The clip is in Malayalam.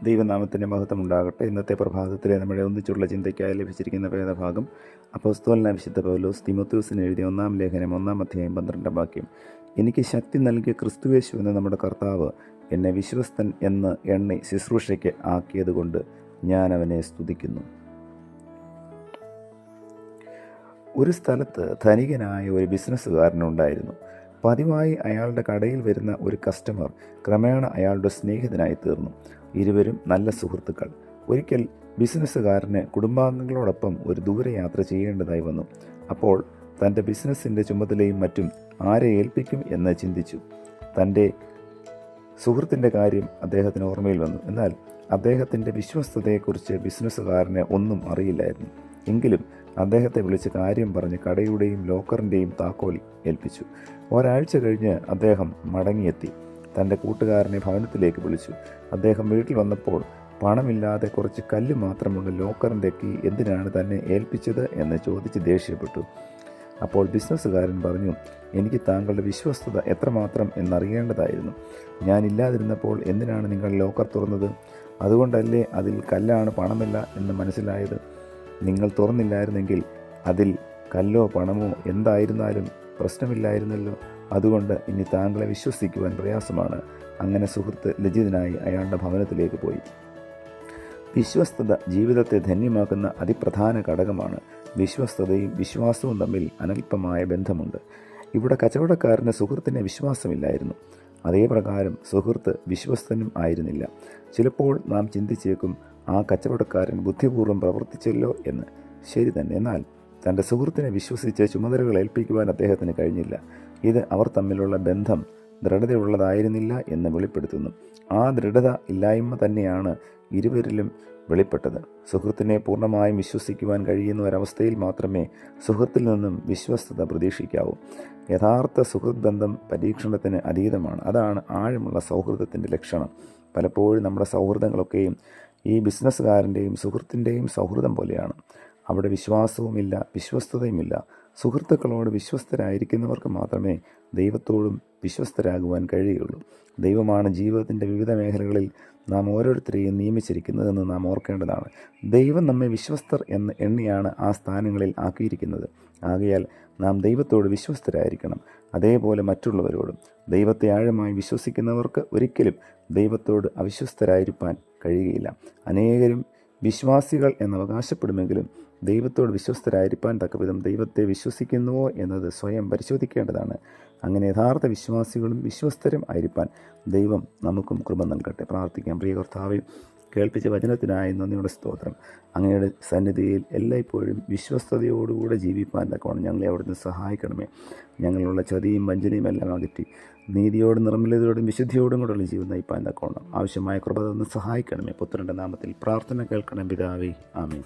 ദൈവനാമത്തിൻ്റെ മഹത്വം ഉണ്ടാകട്ടെ. ഇന്നത്തെ പ്രഭാതത്തിലെ നമ്മുടെ ഒന്നിച്ചുള്ള ചിന്തയ്ക്കായി ലഭിച്ചിരിക്കുന്ന വേദഭാഗം അപ്പോസ്തലനായ വിശുദ്ധ പൗലോസ് തിമോഥെയോസിന് എഴുതിയ 1-ാം ലേഖനം 1-ാം അധ്യായം 12-ാം വാക്യം. എനിക്ക് ശക്തി നൽകിയ ക്രിസ്തുയേശു എന്ന നമ്മുടെ കർത്താവ് എന്നെ വിശ്വസ്തൻ എന്ന് എണ്ണി ശുശ്രൂഷയ്ക്ക് ആക്കിയതുകൊണ്ട് ഞാൻ അവനെ സ്തുതിക്കുന്നു. ഒരു സ്ഥലത്ത് ധനികനായ ഒരു ബിസിനസ്സുകാരനുണ്ടായിരുന്നു. പതിവായി അയാളുടെ കടയിൽ വരുന്ന ഒരു കസ്റ്റമർ ക്രമേണ അയാളുടെ സ്നേഹിതനായി തീർന്നു. ഇരുവരും നല്ല സുഹൃത്തുക്കൾ. ഒരിക്കൽ ബിസിനസ്സുകാരന് കുടുംബാംഗങ്ങളോടൊപ്പം ഒരു ദൂരയാത്ര ചെയ്യേണ്ടതായി വന്നു. അപ്പോൾ തൻ്റെ ബിസിനസ്സിൻ്റെ ചുമതലയും മറ്റും ആരെ ഏൽപ്പിക്കും എന്ന് ചിന്തിച്ചു. തൻ്റെ സുഹൃത്തിൻ്റെ കാര്യം അദ്ദേഹത്തിന് ഓർമ്മയിൽ വന്നു. എന്നാൽ അദ്ദേഹത്തിൻ്റെ വിശ്വസ്തതയെക്കുറിച്ച് ബിസിനസ്സുകാരന് ഒന്നും അറിയില്ലായിരുന്നു. എങ്കിലും അദ്ദേഹത്തെ വിളിച്ച് കാര്യം പറഞ്ഞ് കടയുടെയും ലോക്കറിൻ്റെയും താക്കോൽ ഏൽപ്പിച്ചു. ഒരാഴ്ച കഴിഞ്ഞ് അദ്ദേഹം മടങ്ങിയെത്തി. തൻ്റെ കൂട്ടുകാരനെ ഭവനത്തിലേക്ക് വിളിച്ചു. അദ്ദേഹം വീട്ടിൽ വന്നപ്പോൾ പണമില്ലാതെ കുറച്ച് കല്ല് മാത്രമുള്ള ലോക്കറിൻ്റെ കീ എന്തിനാണ് തന്നെ ഏൽപ്പിച്ചത് എന്ന് ചോദിച്ച് ദേഷ്യപ്പെട്ടു. അപ്പോൾ ബിസിനസ്സുകാരൻ പറഞ്ഞു, എനിക്ക് താങ്കളുടെ വിശ്വസ്തത എത്രമാത്രം എന്നറിയേണ്ടതായിരുന്നു. ഞാനില്ലാതിരുന്നപ്പോൾ എന്തിനാണ് നിങ്ങൾ ലോക്കർ തുറന്നത്? അതുകൊണ്ടല്ലേ അതിൽ കല്ലാണ് പണമല്ല എന്ന് മനസ്സിലായത്. നിങ്ങൾ തുറന്നില്ലായിരുന്നെങ്കിൽ അതിൽ കല്ലോ പണമോ എന്തായിരുന്നാലും പ്രശ്നമില്ലായിരുന്നല്ലോ. അതുകൊണ്ട് ഇനി താങ്കളെ വിശ്വസിക്കുവാൻ പ്രയാസമാണ്. അങ്ങനെ സുഹൃത്ത് ലജ്ജിതനായി അയാളുടെ ഭവനത്തിലേക്ക് പോയി. വിശ്വസ്തത ജീവിതത്തെ ധന്യമാക്കുന്ന അതിപ്രധാന ഘടകമാണ്. വിശ്വസ്തതയും വിശ്വാസവും തമ്മിൽ അനൽപമായ ബന്ധമുണ്ട്. ഇവിടെ കച്ചവടക്കാരന് സുഹൃത്തിനെ വിശ്വാസമില്ലായിരുന്നു. അതേ പ്രകാരം സുഹൃത്ത് വിശ്വസ്തനും ആയിരുന്നില്ല. ചിലപ്പോൾ നാം ചിന്തിച്ചേക്കും, ആ കച്ചവടക്കാരൻ ബുദ്ധിപൂർവ്വം പ്രവർത്തിച്ചല്ലോ എന്ന്. ശരി തന്നെ. എന്നാൽ തൻ്റെ സുഹൃത്തിനെ വിശ്വസിച്ച് ചുമതലകൾ ഏൽപ്പിക്കുവാൻ അദ്ദേഹത്തിന് കഴിഞ്ഞില്ല. ഇത് അവർ തമ്മിലുള്ള ബന്ധം ദൃഢതയുള്ളതായിരുന്നില്ല എന്ന് വെളിപ്പെടുത്തുന്നു. ആ ദൃഢത ഇല്ലായ്മ തന്നെയാണ് ഇരുവരിലും വെളിപ്പെട്ടത്. സുഹൃത്തിനെ പൂർണ്ണമായും വിശ്വസിക്കുവാൻ കഴിയുന്ന ഒരവസ്ഥയിൽ മാത്രമേ സുഹൃത്തിൽ നിന്നും വിശ്വസ്തത പ്രതീക്ഷിക്കാവൂ. യഥാർത്ഥ സുഹൃത്ത് ബന്ധം പരീക്ഷണത്തിന് അതീതമാണ്. അതാണ് ആഴമുള്ള സൗഹൃദത്തിൻ്റെ ലക്ഷണം. പലപ്പോഴും നമ്മുടെ സൗഹൃദങ്ങളൊക്കെയും ഈ ബിസിനസ്സുകാരൻ്റെയും സുഹൃത്തിൻ്റെയും സൗഹൃദം പോലെയാണ്. അവിടെ വിശ്വാസവുമില്ല, വിശ്വസ്തതയുമില്ല. സുഹൃത്തുക്കളോട് വിശ്വസ്തരായിരിക്കുന്നവർക്ക് മാത്രമേ ദൈവത്തോടും വിശ്വസ്തരാകുവാൻ കഴിയുകയുള്ളൂ. ദൈവമാണ് ജീവിതത്തിൻ്റെ വിവിധ മേഖലകളിൽ നാം ഓരോരുത്തരെയും നിയമിച്ചിരിക്കുന്നതെന്ന് നാം ഓർക്കേണ്ടതാണ്. ദൈവം നമ്മെ വിശ്വസ്തർ എന്ന് എണ്ണിയാണ് ആ സ്ഥാനങ്ങളിൽ ആക്കിയിരിക്കുന്നത്. ആകയാൽ നാം ദൈവത്തോട് വിശ്വസ്തരായിരിക്കണം. അതേപോലെ മറ്റുള്ളവരോടും. ദൈവത്തെ ആഴമായി വിശ്വസിക്കുന്നവർക്ക് ഒരിക്കലും ദൈവത്തോട് അവിശ്വസ്തരായിരിക്കാൻ കഴിയുകയില്ല. അനേകരും വിശ്വാസികൾ എന്നവകാശപ്പെടുമെങ്കിലും ദൈവത്തോട് വിശ്വസ്തരായിരിക്കാൻ തക്കവിധം ദൈവത്തെ വിശ്വസിക്കുന്നുവോ എന്നത് സ്വയം പരിശോധിക്കേണ്ടതാണ്. അങ്ങനെ യഥാർത്ഥ വിശ്വാസികളും വിശ്വസ്തരും ആയിരിക്കാൻ ദൈവം നമുക്കും കൃപ നൽകട്ടെ. പ്രാർത്ഥിക്കാം. പ്രിയ കർത്താവേ, കേൾപ്പിച്ച വചനത്തിനായി നന്ദിയുടെ സ്തോത്രം. അങ്ങയുടെ സന്നിധിയിൽ എല്ലായ്പ്പോഴും വിശ്വസ്തയോടുകൂടെ ജീവിപ്പാൻ തക്കവണ്ണം ഞങ്ങളെ അവിടുന്ന് സഹായിക്കണമേ. ഞങ്ങളുള്ള ചതിയും വഞ്ചനയും എല്ലാം അകറ്റി നീതിയോടും നിർമ്മലതയോടും വിശുദ്ധിയോടും കൂടെയുള്ള ജീവിതം നയിപ്പാൻ തക്കവണ്ണം ആവശ്യമായ കൃപ തന്ന് സഹായിക്കണമേ. പുത്രൻ്റെ നാമത്തിൽ പ്രാർത്ഥന കേൾക്കണം പിതാവേ. ആമേൻ.